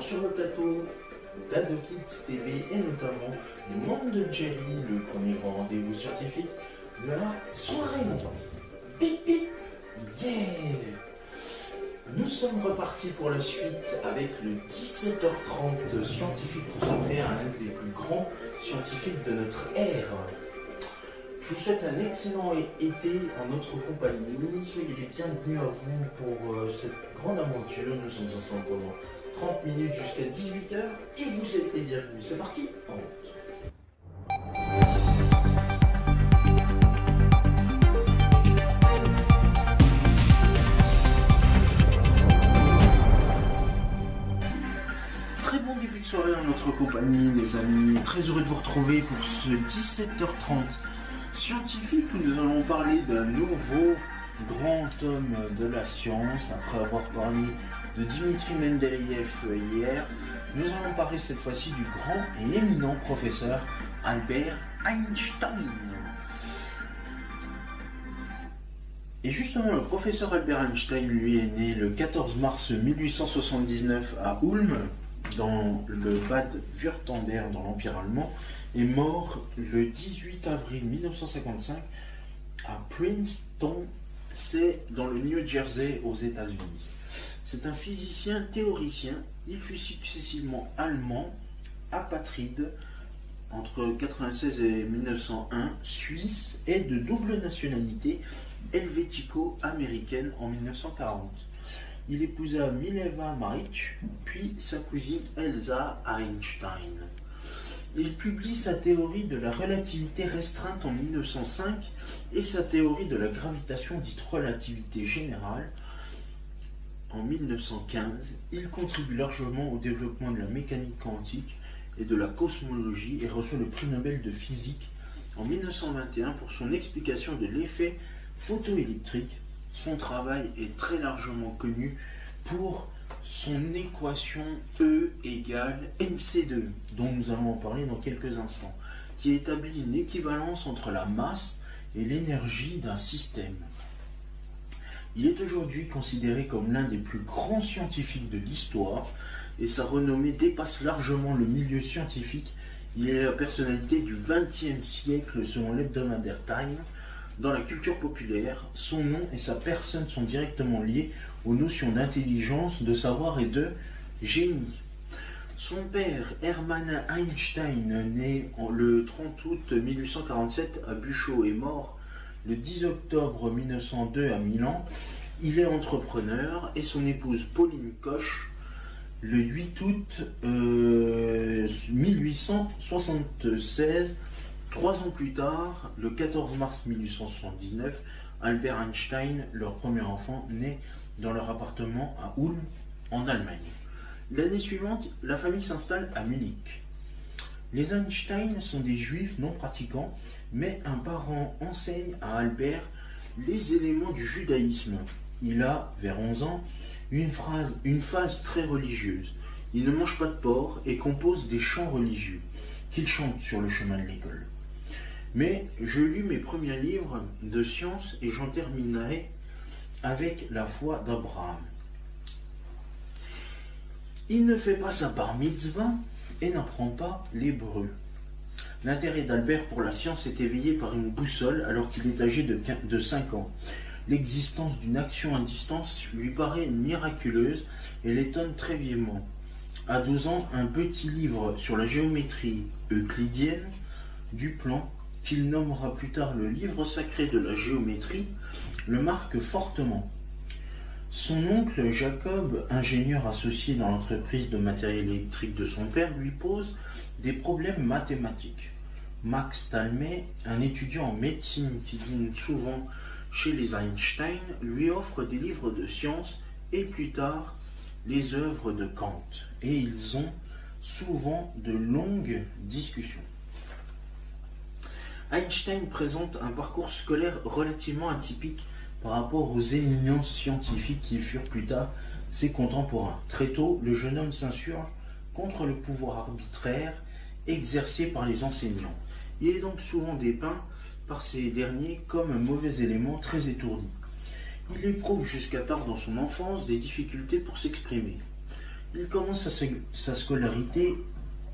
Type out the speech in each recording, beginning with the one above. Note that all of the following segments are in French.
toujours sur le plateau d'Ado Kids TV et notamment les membres de Jerry, le premier grand rendez-vous scientifique de la soirée. Pic pic, yeah! Nous sommes repartis pour la suite avec le 17h30 scientifique consacré à un des plus grands scientifiques de notre ère. Je vous souhaite un excellent été en notre compagnie. Soyez les bienvenus à vous pour cette grande aventure. Nous sommes ensemble pendant 30 minutes jusqu'à 18h et vous êtes les bienvenus. C'est parti, en route. Très bon début de soirée en notre compagnie, les amis. Très heureux de vous retrouver pour ce 17h30 scientifique où nous allons parler d'un nouveau grand homme de la science. Après avoir parlé de Dimitri Mendeleïev hier, nous allons parler cette fois-ci du grand et éminent professeur Albert Einstein. Et justement, le professeur Albert Einstein, lui, est né le 14 mars 1879 à Ulm, dans le Bade-Wurtemberg, dans l'Empire allemand, est mort le 18 avril 1955 à Princeton, c'est dans le New Jersey aux États-Unis. C'est un physicien théoricien. Il fut successivement allemand, apatride entre 1996 et 1901, suisse et de double nationalité helvético-américaine en 1940. Il épousa Mileva Marić, puis sa cousine Elsa Einstein. Il publie sa théorie de la relativité restreinte en 1905 et sa théorie de la gravitation dite relativité générale en 1915. Il contribue largement au développement de la mécanique quantique et de la cosmologie et reçoit le prix Nobel de physique en 1921 pour son explication de l'effet photoélectrique. Son travail est très largement connu pour son équation E égale mc2, dont nous allons en parler dans quelques instants, qui établit une équivalence entre la masse et l'énergie d'un système. Il est aujourd'hui considéré comme l'un des plus grands scientifiques de l'histoire, et sa renommée dépasse largement le milieu scientifique. Il est la personnalité du XXe siècle selon l'hebdomadaire Time. Dans la culture populaire, son nom et sa personne sont directement liés aux notions d'intelligence, de savoir et de génie. Son père, Hermann Einstein, né le 30 août 1847 à Buchau et mort le 10 octobre 1902 à Milan, il est entrepreneur, et son épouse Pauline Koch, le 8 août 1876, 3 ans plus tard, le 14 mars 1879, Albert Einstein, leur premier enfant, naît dans leur appartement à Ulm, en Allemagne. L'année suivante, la famille s'installe à Munich. Les Einstein sont des juifs non pratiquants, mais un parent enseigne à Albert les éléments du judaïsme. Il a, vers 11 ans, une phase très religieuse. Il ne mange pas de porc et compose des chants religieux qu'il chante sur le chemin de l'école. Mais je lus mes premiers livres de sciences et j'en terminerai avec la foi d'Abraham. Il ne fait pas sa bar mitzvah et n'apprend pas l'hébreu. L'intérêt d'Albert pour la science est éveillé par une boussole alors qu'il est âgé de 5 ans. L'existence d'une action à distance lui paraît miraculeuse et l'étonne très vivement. À 12 ans, un petit livre sur la géométrie euclidienne du plan, qu'il nommera plus tard le livre sacré de la géométrie, le marque fortement. Son oncle Jacob, ingénieur associé dans l'entreprise de matériel électrique de son père, lui pose des problèmes mathématiques. Max Talmay, un étudiant en médecine qui dîne souvent chez les Einstein, lui offre des livres de sciences et plus tard les œuvres de Kant. Et ils ont souvent de longues discussions. Einstein présente un parcours scolaire relativement atypique par rapport aux éminences scientifiques qui furent plus tard ses contemporains. Très tôt, le jeune homme s'insurge contre le pouvoir arbitraire exercé par les enseignants. Il est donc souvent dépeint par ces derniers comme un mauvais élément très étourdi. Il éprouve jusqu'à tard dans son enfance des difficultés pour s'exprimer. Il commence sa scolarité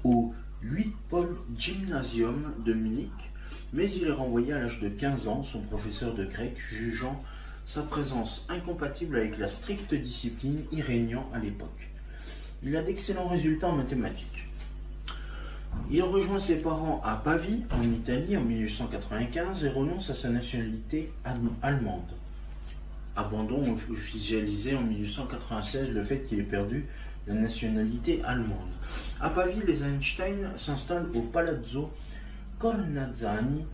au Luitpold-Gymnasium de Munich, mais il est renvoyé à l'âge de 15 ans, son professeur de grec jugeant sa présence incompatible avec la stricte discipline y régnant à l'époque. Il a d'excellents résultats en mathématiques. Il rejoint ses parents à Pavie, en Italie, en 1895 et renonce à sa nationalité allemande. Abandon officialisé en 1896 le fait qu'il ait perdu la nationalité allemande. À Pavie, les Einstein s'installent au Palazzo Cornazzani,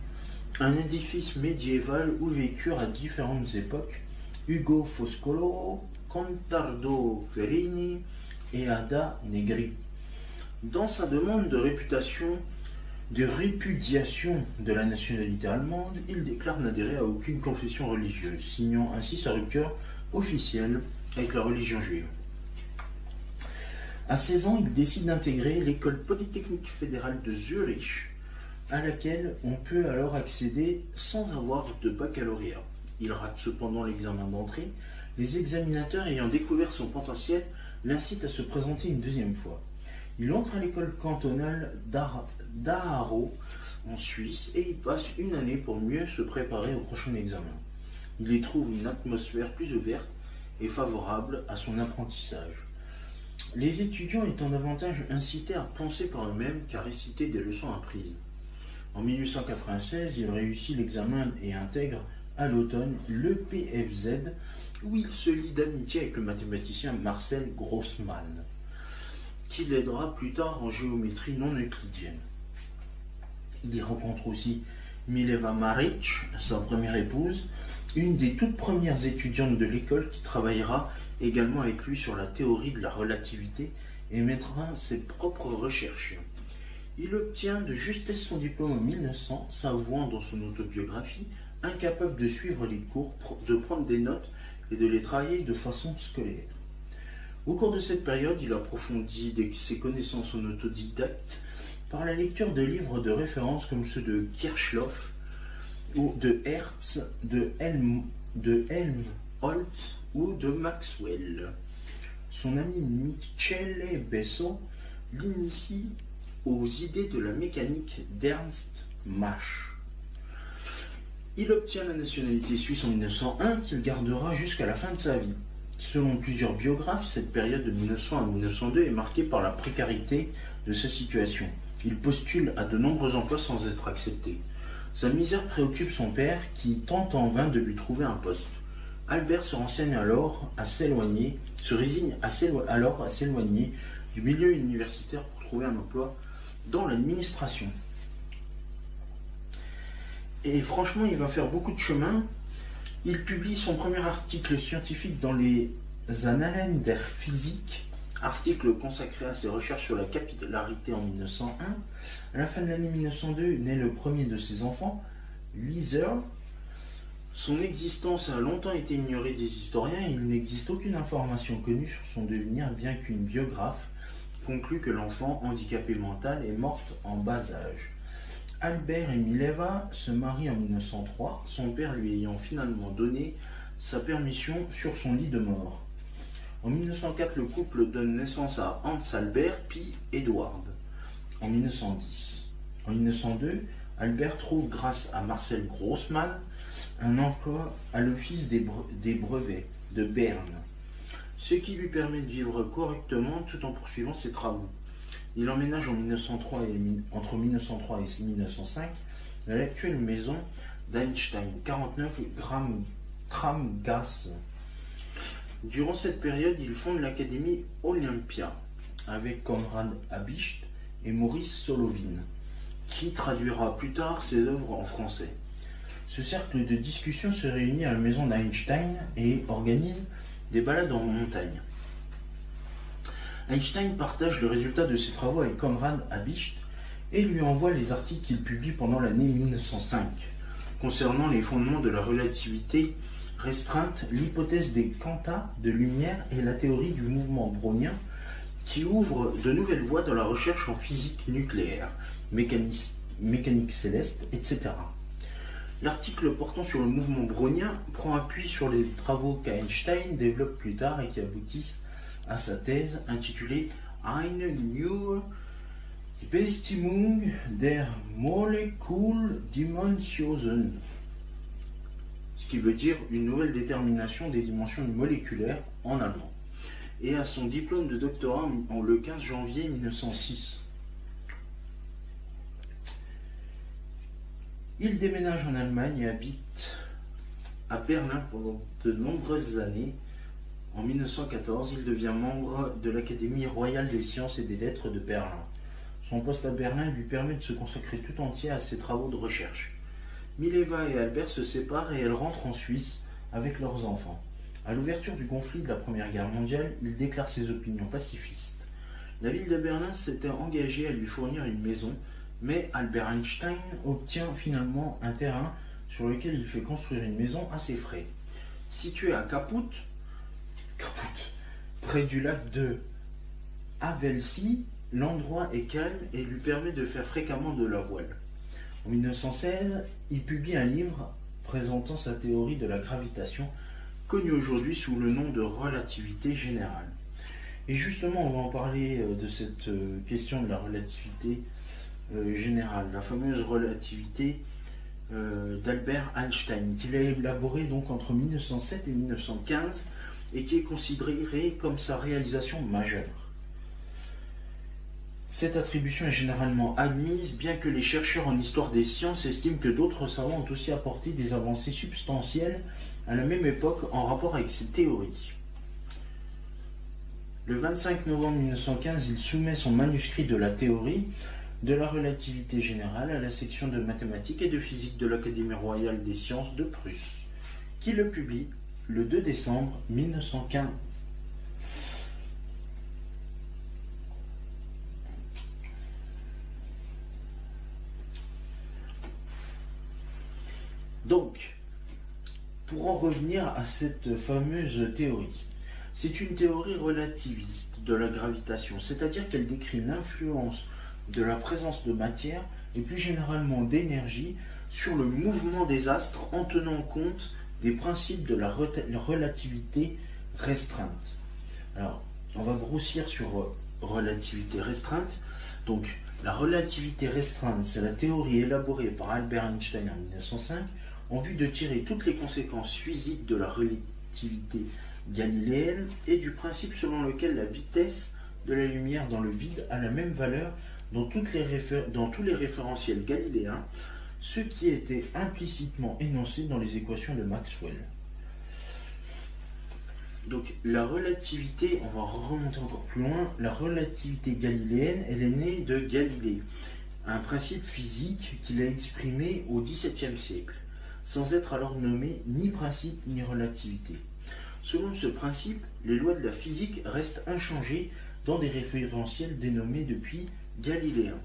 un édifice médiéval où vécurent à différentes époques Ugo Foscolo, Contardo Ferrini et Ada Negri. Dans sa demande de répudiation de la nationalité allemande, il déclare n'adhérer à aucune confession religieuse, signant ainsi sa rupture officielle avec la religion juive. À 16 ans, il décide d'intégrer l'école polytechnique fédérale de Zurich, à laquelle on peut alors accéder sans avoir de baccalauréat. Il rate cependant l'examen d'entrée. Les examinateurs ayant découvert son potentiel l'incitent à se présenter une deuxième fois. Il entre à l'école cantonale d'Aarau en Suisse et y passe une année pour mieux se préparer au prochain examen. Il y trouve une atmosphère plus ouverte et favorable à son apprentissage. Les étudiants étant davantage incités à penser par eux-mêmes qu'à réciter des leçons apprises. En 1896, il réussit l'examen et intègre à l'automne le PFZ, où il se lie d'amitié avec le mathématicien Marcel Grossmann, qui l'aidera plus tard en géométrie non euclidienne. Il y rencontre aussi Mileva Marić, sa première épouse, une des toutes premières étudiantes de l'école qui travaillera également avec lui sur la théorie de la relativité et mettra ses propres recherches. Il obtient de justesse son diplôme en 1900, s'avouant dans son autobiographie incapable de suivre les cours, de prendre des notes et de les travailler de façon scolaire. Au cours de cette période, il approfondit ses connaissances en autodidacte par la lecture de livres de référence comme ceux de Kirchhoff, ou de Hertz, de Helmholtz ou de Maxwell. Son ami Michele Besso l'initie aux idées de la mécanique d'Ernst Mach. Il obtient la nationalité suisse en 1901 qu'il gardera jusqu'à la fin de sa vie. Selon plusieurs biographes, cette période de 1900 à 1902 est marquée par la précarité de sa situation. Il postule à de nombreux emplois sans être accepté. Sa misère préoccupe son père qui tente en vain de lui trouver un poste. Albert se résigne alors à s'éloigner du milieu universitaire pour trouver un emploi dans l'administration. Et franchement, il va faire beaucoup de chemin. Il publie son premier article scientifique dans les Annalen der Physik, article consacré à ses recherches sur la capillarité en 1901. À la fin de l'année 1902, naît le premier de ses enfants, Lieser. Son existence a longtemps été ignorée des historiens et il n'existe aucune information connue sur son devenir, bien qu'une biographe conclut que l'enfant handicapé mental est morte en bas âge. Albert et Mileva se marient en 1903, son père lui ayant finalement donné sa permission sur son lit de mort. En 1904, le couple donne naissance à Hans Albert puis Edward. En 1910. En 1902, Albert trouve, grâce à Marcel Grossmann, un emploi à l'office des brevets de Berne, ce qui lui permet de vivre correctement tout en poursuivant ses travaux. Il emménage entre 1903 et 1905 à l'actuelle maison d'Einstein, 49 Tramgasse. Durant cette période, il fonde l'Académie Olympia avec Konrad Habicht et Maurice Solovine, qui traduira plus tard ses œuvres en français. Ce cercle de discussion se réunit à la maison d'Einstein et organise des balades en montagne. Einstein partage le résultat de ses travaux avec Konrad Habicht et lui envoie les articles qu'il publie pendant l'année 1905 concernant les fondements de la relativité restreinte, l'hypothèse des quanta de lumière et la théorie du mouvement brownien qui ouvre de nouvelles voies dans la recherche en physique nucléaire, mécanique céleste, etc. L'article portant sur le mouvement brownien prend appui sur les travaux qu'Einstein développe plus tard et qui aboutissent à sa thèse intitulée Eine neue Bestimmung der Moleküldimensionen, ce qui veut dire une nouvelle détermination des dimensions moléculaires en allemand, et à son diplôme de doctorat le 15 janvier 1906. Il déménage en Allemagne et habite à Berlin pendant de nombreuses années. En 1914, il devient membre de l'Académie royale des sciences et des lettres de Berlin. Son poste à Berlin lui permet de se consacrer tout entier à ses travaux de recherche. Mileva et Albert se séparent et elle rentre en Suisse avec leurs enfants. À l'ouverture du conflit de la Première Guerre mondiale, il déclare ses opinions pacifistes. La ville de Berlin s'était engagée à lui fournir une maison, mais Albert Einstein obtient finalement un terrain sur lequel il fait construire une maison à ses frais. Située à Kaput, près du lac de Havelsee, l'endroit est calme et lui permet de faire fréquemment de la voile. En 1916, il publie un livre présentant sa théorie de la gravitation, connue aujourd'hui sous le nom de relativité générale. Et justement, on va en parler de cette question de la relativité générale, la fameuse relativité d'Albert Einstein, qu'il a élaborée donc entre 1907 et 1915 et qui est considérée comme sa réalisation majeure. Cette attribution est généralement admise, bien que les chercheurs en histoire des sciences estiment que d'autres savants ont aussi apporté des avancées substantielles à la même époque en rapport avec ces théories. Le 25 novembre 1915, il soumet son manuscrit de la théorie de la relativité générale à la section de mathématiques et de physique de l'Académie royale des sciences de Prusse, qui le publie le 2 décembre 1915. Donc, pour en revenir à cette fameuse théorie, c'est une théorie relativiste de la gravitation, c'est-à-dire qu'elle décrit l'influence de la présence de matière et plus généralement d'énergie sur le mouvement des astres en tenant compte des principes de la relativité restreinte. Alors, on va grossir sur relativité restreinte. Donc, la relativité restreinte, c'est la théorie élaborée par Albert Einstein en 1905 en vue de tirer toutes les conséquences physiques de la relativité galiléenne et du principe selon lequel la vitesse de la lumière dans le vide a la même valeur dans tous les référentiels galiléens, ce qui était implicitement énoncé dans les équations de Maxwell. Donc la relativité, on va remonter encore plus loin, la relativité galiléenne, elle est née de Galilée, un principe physique qu'il a exprimé au XVIIe siècle, sans être alors nommé ni principe ni relativité. Selon ce principe, les lois de la physique restent inchangées dans des référentiels dénommés depuis galiléens.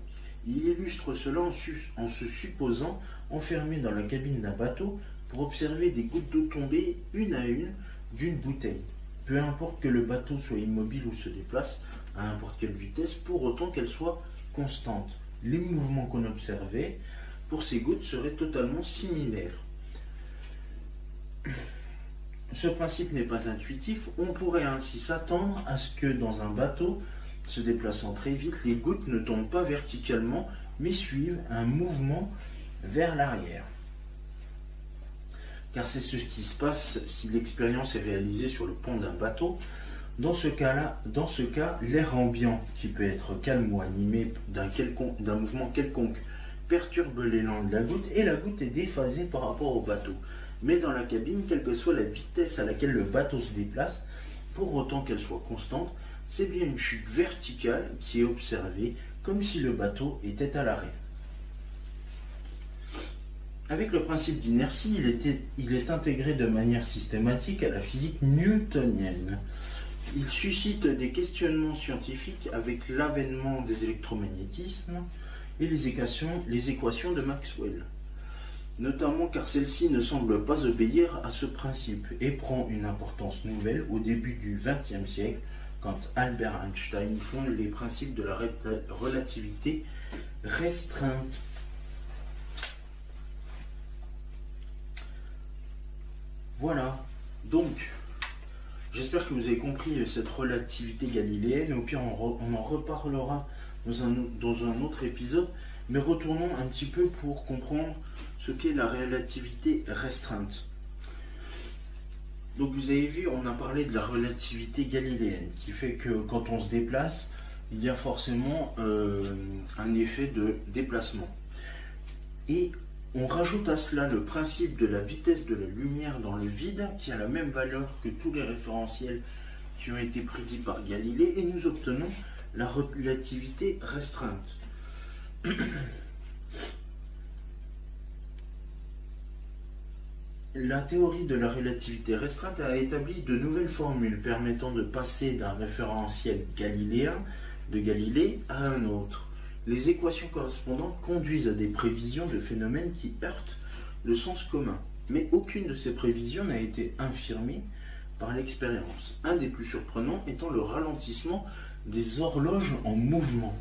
Il illustre cela en se supposant enfermé dans la cabine d'un bateau pour observer des gouttes d'eau tomber une à une d'une bouteille. Peu importe que le bateau soit immobile ou se déplace à n'importe quelle vitesse, pour autant qu'elle soit constante. Les mouvements qu'on observait pour ces gouttes seraient totalement similaires. Ce principe n'est pas intuitif, on pourrait ainsi s'attendre à ce que dans un bateau se déplaçant très vite, les gouttes ne tombent pas verticalement, mais suivent un mouvement vers l'arrière. Car c'est ce qui se passe si l'expérience est réalisée sur le pont d'un bateau. Dans ce cas, l'air ambiant, qui peut être calme ou animé d'un mouvement quelconque, perturbe l'élan de la goutte et la goutte est déphasée par rapport au bateau. Mais dans la cabine, quelle que soit la vitesse à laquelle le bateau se déplace, pour autant qu'elle soit constante, c'est bien une chute verticale qui est observée comme si le bateau était à l'arrêt. Avec le principe d'inertie, il est intégré de manière systématique à la physique newtonienne. Il suscite des questionnements scientifiques avec l'avènement des électromagnétismes et les équations de Maxwell. Notamment car celle-ci ne semble pas obéir à ce principe et prend une importance nouvelle au début du XXe siècle, quand Albert Einstein fonde les principes de la relativité restreinte. Voilà, donc, J'espère que vous avez compris cette relativité galiléenne. Au pire, on en reparlera dans un autre épisode. Mais retournons un petit peu pour comprendre ce qu'est la relativité restreinte. Donc vous avez vu, on a parlé de la relativité galiléenne, qui fait que quand on se déplace, il y a forcément un effet de déplacement. Et on rajoute à cela le principe de la vitesse de la lumière dans le vide, qui a la même valeur que tous les référentiels qui ont été prédits par Galilée, et nous obtenons la relativité restreinte. La théorie de la relativité restreinte a établi de nouvelles formules permettant de passer d'un référentiel galiléen de Galilée à un autre. Les équations correspondantes conduisent à des prévisions de phénomènes qui heurtent le sens commun, mais aucune de ces prévisions n'a été infirmée par l'expérience. Un des plus surprenants étant le ralentissement des horloges en mouvement,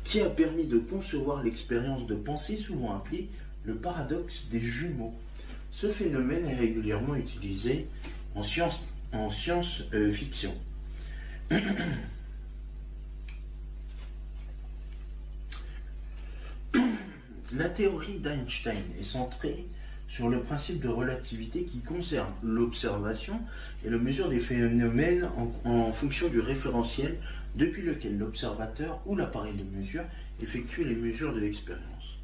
qui a permis de concevoir l'expérience de pensée souvent appelée le paradoxe des jumeaux. Ce phénomène est régulièrement utilisé en science-fiction. La théorie d'Einstein est centrée sur le principe de relativité qui concerne l'observation et la mesure des phénomènes en fonction du référentiel depuis lequel l'observateur ou l'appareil de mesure effectue les mesures de l'expérience.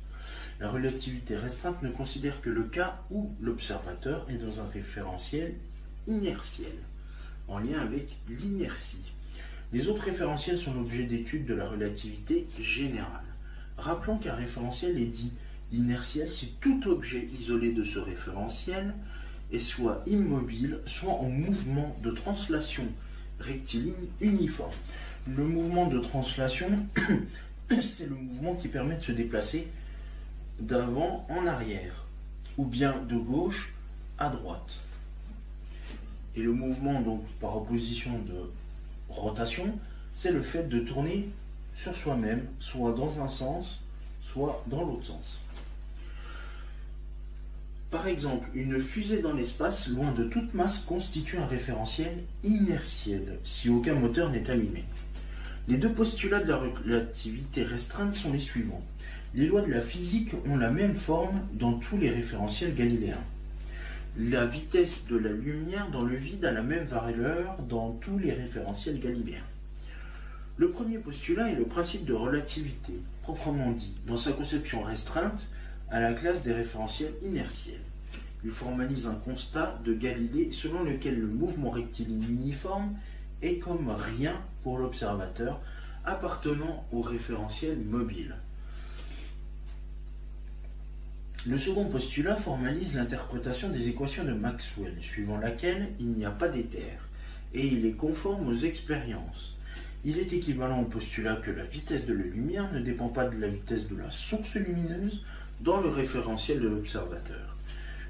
La relativité restreinte ne considère que le cas où l'observateur est dans un référentiel inertiel, en lien avec l'inertie. Les autres référentiels sont l'objet d'études de la relativité générale. Rappelons qu'un référentiel est dit inertiel si tout objet isolé de ce référentiel est soit immobile, soit en mouvement de translation rectiligne uniforme. Le mouvement de translation, c'est le mouvement qui permet de se déplacer d'avant en arrière, ou bien de gauche à droite. Et le mouvement, donc par opposition de rotation, c'est le fait de tourner sur soi-même, soit dans un sens, soit dans l'autre sens. Par exemple, une fusée dans l'espace, loin de toute masse, constitue un référentiel inertiel, si aucun moteur n'est allumé. Les deux postulats de la relativité restreinte sont les suivants. Les lois de la physique ont la même forme dans tous les référentiels galiléens. La vitesse de la lumière dans le vide a la même valeur dans tous les référentiels galiléens. Le premier postulat est le principe de relativité, proprement dit, dans sa conception restreinte à la classe des référentiels inertiels. Il formalise un constat de Galilée selon lequel le mouvement rectiligne uniforme est comme rien pour l'observateur appartenant au référentiel mobile. Le second postulat formalise l'interprétation des équations de Maxwell, suivant laquelle il n'y a pas d'éther, et il est conforme aux expériences. Il est équivalent au postulat que la vitesse de la lumière ne dépend pas de la vitesse de la source lumineuse dans le référentiel de l'observateur.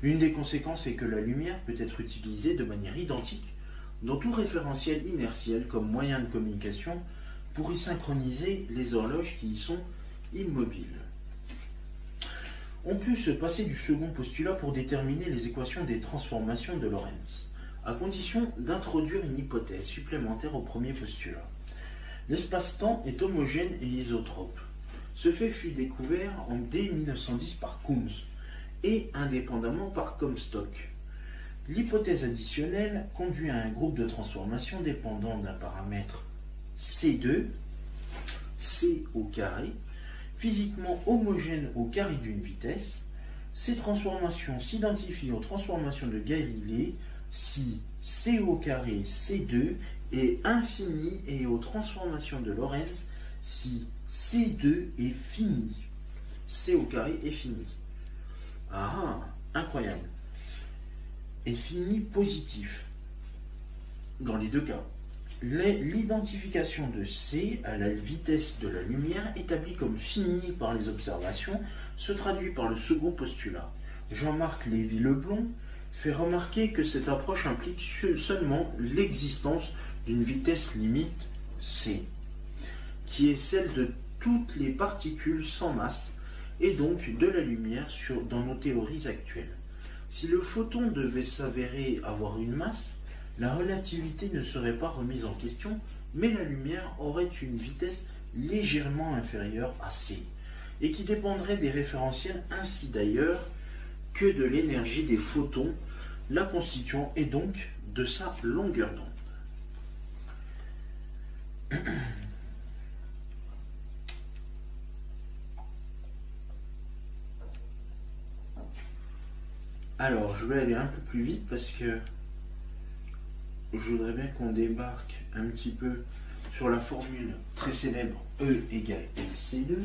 Une des conséquences est que la lumière peut être utilisée de manière identique dans tout référentiel inertiel comme moyen de communication pour y synchroniser les horloges qui y sont immobiles. On peut se passer du second postulat pour déterminer les équations des transformations de Lorentz, à condition d'introduire une hypothèse supplémentaire au premier postulat. L'espace-temps est homogène et isotrope. Ce fait fut découvert dès 1910 par Kunz et indépendamment par Comstock. L'hypothèse additionnelle conduit à un groupe de transformations dépendant d'un paramètre C2, C au carré, physiquement homogène au carré d'une vitesse. Ces transformations s'identifient aux transformations de Galilée si C au carré C2 est infini et aux transformations de Lorentz si C2 est fini. C au carré est fini. Ah, incroyable. Est fini positif. Dans les deux cas. L'identification de C à la vitesse de la lumière établie comme finie par les observations se traduit par le second postulat. Jean-Marc Lévy-Leblond fait remarquer que cette approche implique seulement l'existence d'une vitesse limite C, qui est celle de toutes les particules sans masse et donc de la lumière dans nos théories actuelles. Si le photon devait s'avérer avoir une masse, la relativité ne serait pas remise en question, mais la lumière aurait une vitesse légèrement inférieure à c, et qui dépendrait des référentiels ainsi d'ailleurs que de l'énergie des photons, la constituant et donc de sa longueur d'onde. Alors, je vais aller un peu plus vite parce que je voudrais bien qu'on débarque un petit peu sur la formule très célèbre E égale mc2.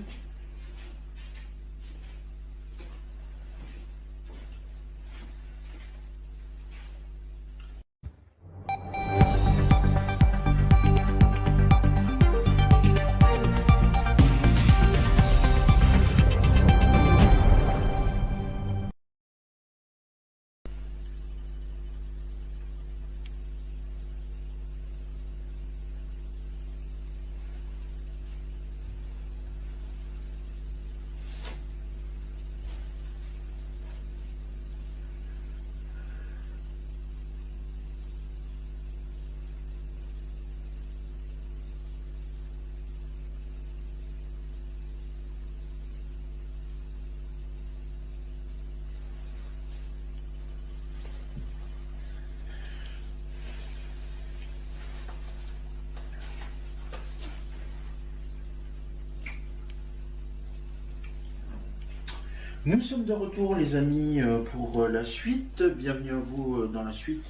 Nous sommes de retour les amis pour la suite. Bienvenue à vous dans la suite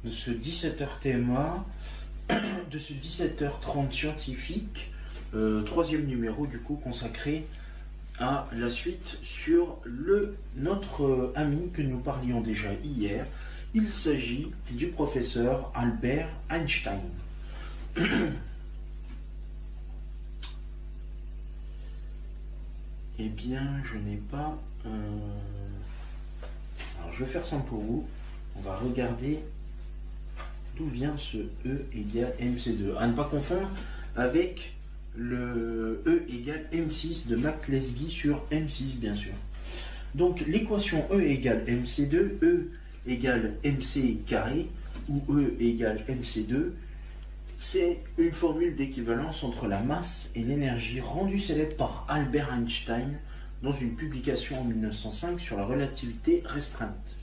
de ce 17h TMA, de ce 17h30 scientifique, troisième numéro du coup consacré à la suite sur notre ami que nous parlions déjà hier. Il s'agit du professeur Albert Einstein. Eh bien, je n'ai pas... Alors, je vais faire simple pour vous. On va regarder d'où vient ce E égale MC2. À ne pas confondre avec le E égale M6 de McCleskey sur M6, bien sûr. Donc, l'équation E égale MC2, E égale MC carré, ou E égale MC2, c'est une formule d'équivalence entre la masse et l'énergie rendue célèbre par Albert Einstein dans une publication en 1905 sur la relativité restreinte.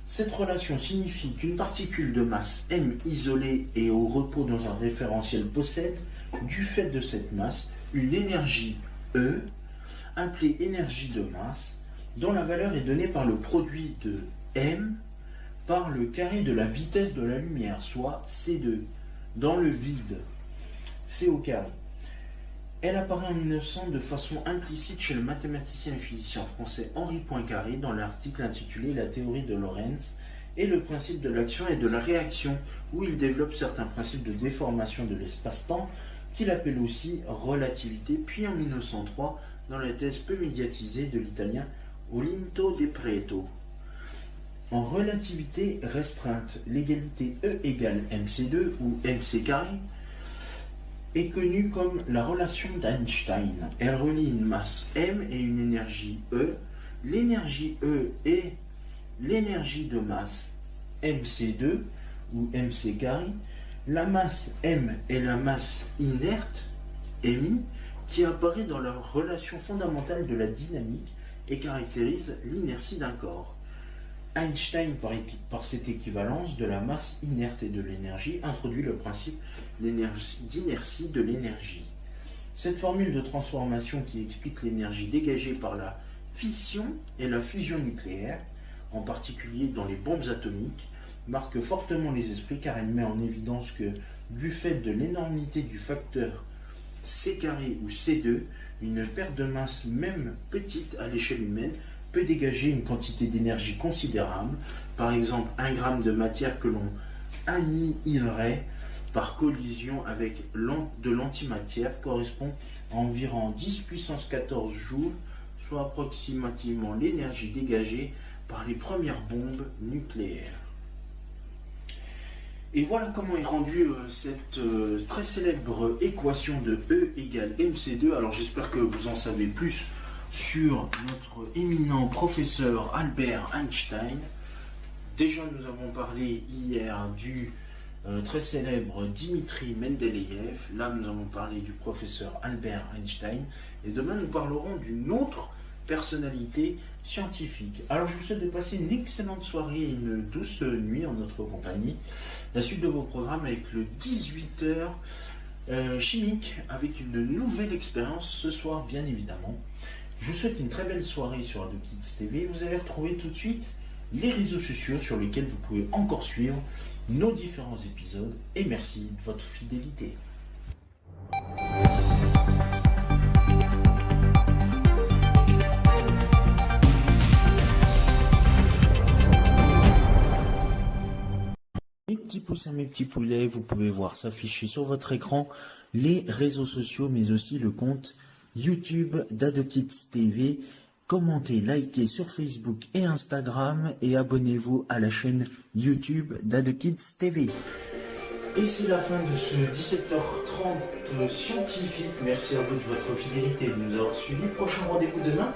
Cette relation signifie qu'une particule de masse m isolée et au repos dans un référentiel possède, du fait de cette masse, une énergie E, appelée énergie de masse, dont la valeur est donnée par le produit de m par le carré de la vitesse de la lumière, soit c2. Dans le vide, c au carré. Elle apparaît en 1900 de façon implicite chez le mathématicien et physicien français Henri Poincaré dans l'article intitulé La théorie de Lorentz et le principe de l'action et de la réaction, où il développe certains principes de déformation de l'espace-temps qu'il appelle aussi relativité, puis en 1903 dans la thèse peu médiatisée de l'italien Olinto De Preto. En relativité restreinte, l'égalité E égale mc2 ou mc carré est connue comme la relation d'Einstein. Elle relie une masse m et une énergie E. L'énergie E est l'énergie de masse mc2 ou mc carré. La masse m est la masse inerte, mi, qui apparaît dans la relation fondamentale de la dynamique et caractérise l'inertie d'un corps. Einstein, par cette équivalence de la masse inerte et de l'énergie, introduit le principe d'inertie de l'énergie. Cette formule de transformation qui explique l'énergie dégagée par la fission et la fusion nucléaire, en particulier dans les bombes atomiques, marque fortement les esprits car elle met en évidence que, du fait de l'énormité du facteur c carré ou c2, une perte de masse, même petite à l'échelle humaine, peut dégager une quantité d'énergie considérable, par exemple 1 gramme de matière que l'on annihilerait par collision avec de l'antimatière correspond à environ 10 puissance 14 joules, soit approximativement l'énergie dégagée par les premières bombes nucléaires. Et voilà comment est rendue cette très célèbre équation de E égale mc2. Alors j'espère que vous en savez plus sur notre éminent professeur Albert Einstein. Déjà nous avons parlé hier du très célèbre Dimitri Mendeleïev. Là, nous allons parler du professeur Albert Einstein. Et demain, nous parlerons d'une autre personnalité scientifique. Alors, je vous souhaite de passer une excellente soirée et une douce nuit en notre compagnie. La suite de vos programmes avec le 18h chimique, avec une nouvelle expérience ce soir, bien évidemment. Je vous souhaite une très belle soirée sur Ado Kids TV. Vous allez retrouver tout de suite les réseaux sociaux sur lesquels vous pouvez encore suivre nos différents épisodes. Et merci de votre fidélité. Mes petits poussins, mes petits poulets, vous pouvez voir s'afficher sur votre écran les réseaux sociaux, mais aussi le compte YouTube d'Ado Kids TV. Commentez, likez sur Facebook et Instagram et abonnez-vous à la chaîne YouTube d'Ado Kids TV. Et c'est la fin de ce 17h30 scientifique. Merci à vous de votre fidélité de nous avoir suivis. Prochain rendez-vous demain.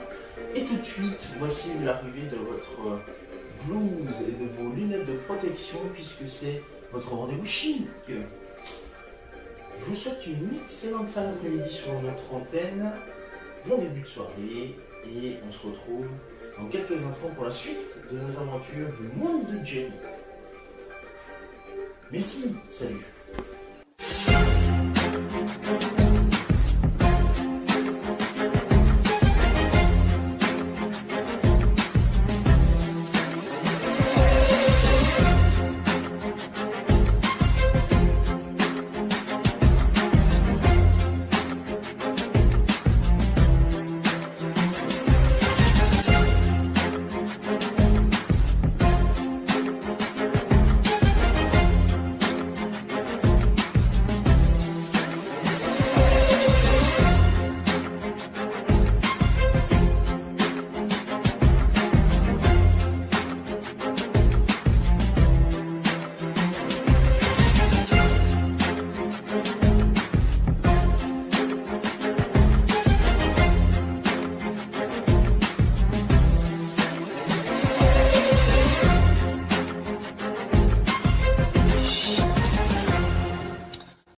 Et tout de suite, voici l'arrivée de votre blouse et de vos lunettes de protection puisque c'est votre rendez-vous chic. Je vous souhaite une excellente fin d'après-midi sur notre antenne. Bon début de soirée et on se retrouve dans quelques instants pour la suite de nos aventures du monde de Jenny. Merci, salut.